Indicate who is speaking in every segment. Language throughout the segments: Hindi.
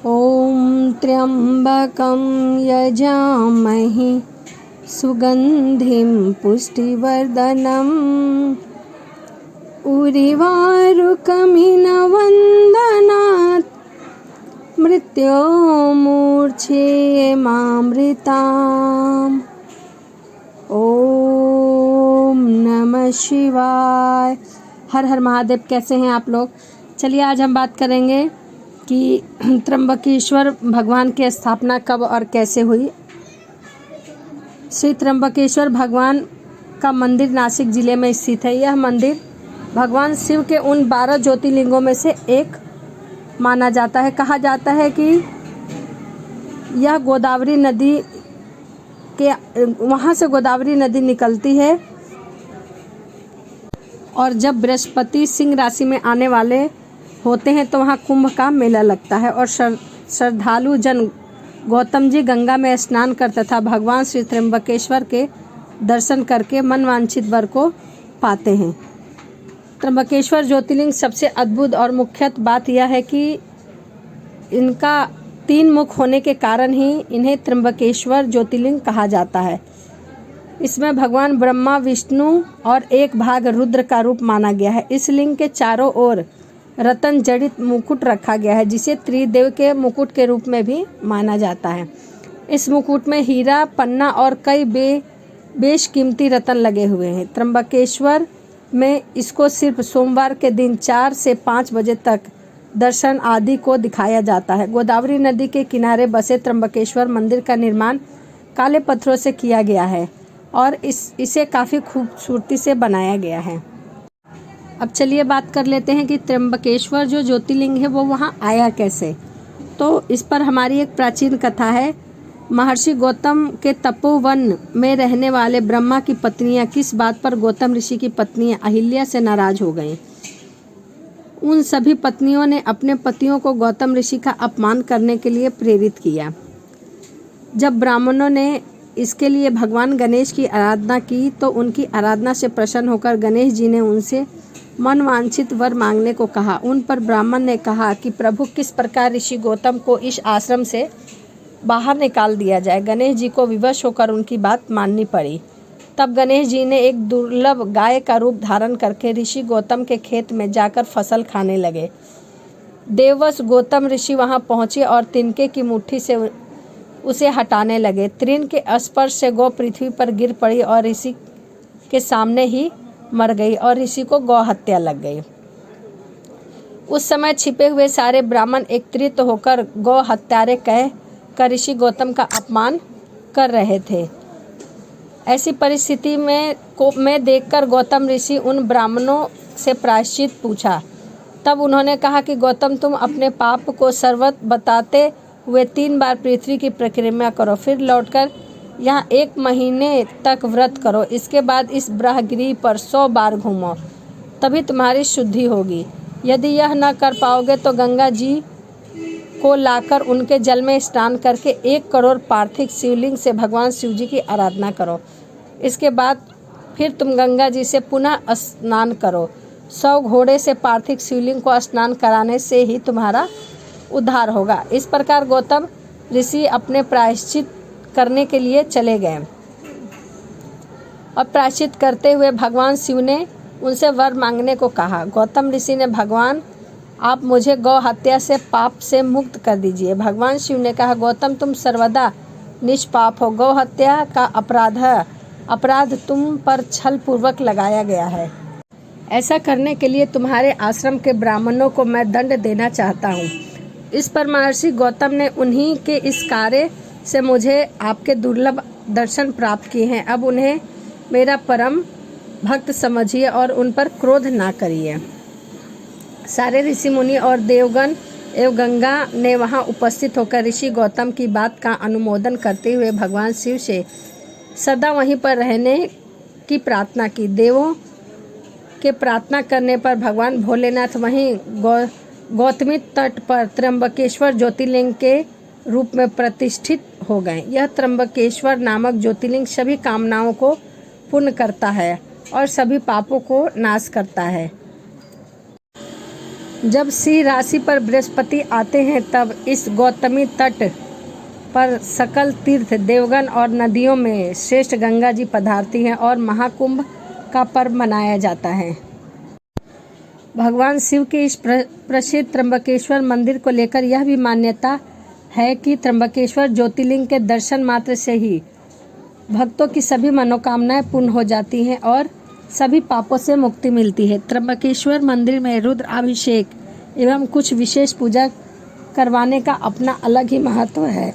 Speaker 1: ॐ त्र्यम्बकं यजामहे सुगन्धिं पुष्टिवर्धनम् उर्वारुकमिनवन्दनात् मृत्योर्मुक्षेमामृताम्। ओम नमः शिवाय। हर हर महादेव। कैसे हैं आप लोग? चलिए आज हम बात करेंगे कि त्र्यंबकेश्वर भगवान की स्थापना कब और कैसे हुई। श्री त्र्यंबकेश्वर भगवान का मंदिर नासिक जिले में स्थित है। यह मंदिर भगवान शिव के उन 12 ज्योतिर्लिंगों में से एक माना जाता है। कहा जाता है कि यह गोदावरी नदी के वहाँ से गोदावरी नदी निकलती है और जब बृहस्पति सिंह राशि में आने वाले होते हैं तो वहाँ कुंभ का मेला लगता है और श्रद्धालु जन गौतम जी गंगा में स्नान कर तथा भगवान श्री त्र्यंबकेश्वर के दर्शन करके मनवांछित वर को पाते हैं। त्र्यंबकेश्वर ज्योतिर्लिंग सबसे अद्भुत और मुख्य बात यह है कि इनका 3 मुख होने के कारण ही इन्हें त्र्यंबकेश्वर ज्योतिर्लिंग कहा जाता है। इसमें भगवान ब्रह्मा, विष्णु और एक भाग रुद्र का रूप माना गया है। इस लिंग के चारों ओर रत्न जड़ित मुकुट रखा गया है, जिसे त्रिदेव के मुकुट के रूप में भी माना जाता है। इस मुकुट में हीरा, पन्ना और कई बेशकीमती रत्न लगे हुए हैं। त्र्यंबकेश्वर में इसको सिर्फ सोमवार के दिन 4 से 5 बजे तक दर्शन आदि को दिखाया जाता है। गोदावरी नदी के किनारे बसे त्र्यंबकेश्वर मंदिर का निर्माण काले पत्थरों से किया गया है और इसे काफ़ी खूबसूरती से बनाया गया है। अब चलिए बात कर लेते हैं कि त्र्यंबकेश्वर जो ज्योतिर्लिंग है वो वहाँ आया कैसे। तो इस पर हमारी एक प्राचीन कथा है। महर्षि गौतम के तपोवन में रहने वाले ब्रह्मा की पत्नियां किस बात पर गौतम ऋषि की पत्नियां अहिल्या से नाराज हो गईं। उन सभी पत्नियों ने अपने पतियों को गौतम ऋषि का अपमान करने के लिए प्रेरित किया। जब ब्राह्मणों ने इसके लिए भगवान गणेश की आराधना की तो उनकी आराधना से प्रसन्न होकर गणेश जी ने उनसे मनवांछित वर मांगने को कहा। उन पर ब्राह्मण ने कहा कि प्रभु किस प्रकार ऋषि गौतम को इस आश्रम से बाहर निकाल दिया जाए। गणेश जी को विवश होकर उनकी बात माननी पड़ी। तब गणेश जी ने एक दुर्लभ गाय का रूप धारण करके ऋषि गौतम के खेत में जाकर फसल खाने लगे। देववश गौतम ऋषि वहां पहुंचे और तिनके की मुट्ठी से उसे हटाने लगे। तृण के स्पर्श से गौ पृथ्वी पर गिर पड़ी और ऋषि के सामने ही मर गई और ऋषि को गौ हत्या लग गई। उस समय छिपे हुए सारे ब्राह्मण एकत्रित होकर गौ हत्यारे कह कर ऋषि गौतम का अपमान कर रहे थे। ऐसी परिस्थिति में देखकर गौतम ऋषि उन ब्राह्मणों से प्रायश्चित पूछा। तब उन्होंने कहा कि गौतम, तुम अपने पाप को सर्वत बताते हुए 3 बार पृथ्वी की परिक्रमा करो, फिर लौटकर यहाँ 1 महीने तक व्रत करो। इसके बाद इस ब्रह्मगिरि पर 100 बार घूमो, तभी तुम्हारी शुद्धि होगी। यदि यह न कर पाओगे तो गंगा जी को लाकर उनके जल में स्नान करके 1 करोड़ पार्थिव शिवलिंग से भगवान शिव जी की आराधना करो। इसके बाद फिर तुम गंगा जी से पुनः स्नान करो। 100 घोड़े से पार्थिव शिवलिंग को स्नान कराने से ही तुम्हारा उद्धार होगा। इस प्रकार गौतम ऋषि अपने प्रायश्चित करने के लिए चले गए और प्रायश्चित करते हुए भगवान शिव ने उनसे वर मांगने को कहा। गौतम ऋषि ने, भगवान आप मुझे गौ हत्या से पाप से मुक्त कर दीजिए। भगवान शिव ने कहा, गौतम तुम सर्वदा निष्पाप हो। गौ हत्या का अपराध तुम पर छल पूर्वक लगाया गया है। ऐसा करने के लिए तुम्हारे आश्रम के ब्राह्मणों को मैं दंड देना चाहता हूँ। इस पर महर्षि गौतम ने उन्हीं के इस कार्य से मुझे आपके दुर्लभ दर्शन प्राप्त किए हैं। अब उन्हें मेरा परम भक्त समझिए और उन पर क्रोध ना करिए। सारे ऋषि मुनि और देवगण एवं गंगा ने वहां उपस्थित होकर ऋषि गौतम की बात का अनुमोदन करते हुए भगवान शिव से सदा वहीं पर रहने की प्रार्थना की। देवों के प्रार्थना करने पर भगवान भोलेनाथ वहीं गौतमी तट पर त्र्यंबकेश्वर ज्योतिर्लिंग के रूप में प्रतिष्ठित हो गए। यह त्र्यंबकेश्वर नामक ज्योतिर्लिंग सभी कामनाओं को पूर्ण करता है और सभी पापों को नाश करता है। जब सिंह राशि पर बृहस्पति आते हैं तब इस गौतमी तट पर सकल तीर्थ देवगन और नदियों में श्रेष्ठ गंगा जी पधारती हैं और महाकुंभ का पर्व मनाया जाता है। भगवान शिव के इस प्रसिद्ध त्र्यंबकेश्वर मंदिर को लेकर यह भी मान्यता है कि त्र्यंबकेश्वर ज्योतिर्लिंग के दर्शन मात्र से ही भक्तों की सभी मनोकामनाएं पूर्ण हो जाती हैं और सभी पापों से मुक्ति मिलती है। त्र्यंबकेश्वर मंदिर में रुद्र अभिषेक एवं कुछ विशेष पूजा करवाने का अपना अलग ही महत्व है।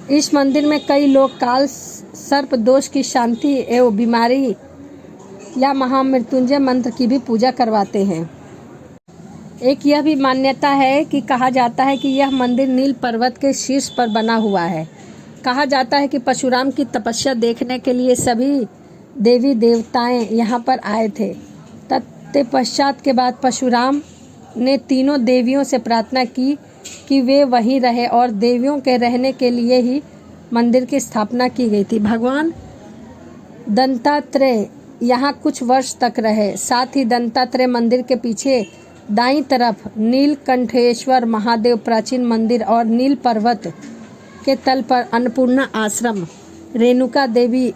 Speaker 1: इस मंदिर में कई लोग काल सर्प दोष की शांति एवं बीमारी या महामृत्युंजय मंत्र की भी पूजा करवाते हैं। एक यह भी मान्यता है कि कहा जाता है कि यह मंदिर नील पर्वत के शीर्ष पर बना हुआ है। कहा जाता है कि परशुराम की तपस्या देखने के लिए सभी देवी देवताएं यहाँ पर आए थे। तत्पश्चात के बाद परशुराम ने तीनों देवियों से प्रार्थना की कि वे वहीं रहे और देवियों के रहने के लिए ही मंदिर की स्थापना की गई थी। भगवान दत्तात्रेय यहाँ कुछ वर्ष तक रहे। साथ ही दत्तात्रेय मंदिर के पीछे दाईं तरफ नीलकंठेश्वर महादेव प्राचीन मंदिर और नील पर्वत के तल पर अन्नपूर्णा आश्रम रेणुका देवी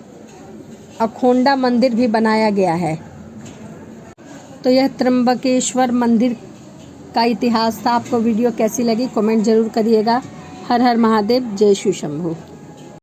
Speaker 1: अखोंडा मंदिर भी बनाया गया है। तो यह त्र्यंबकेश्वर मंदिर का इतिहास था। आपको वीडियो कैसी लगी कमेंट जरूर करिएगा। हर हर महादेव, जय शिव शंभू।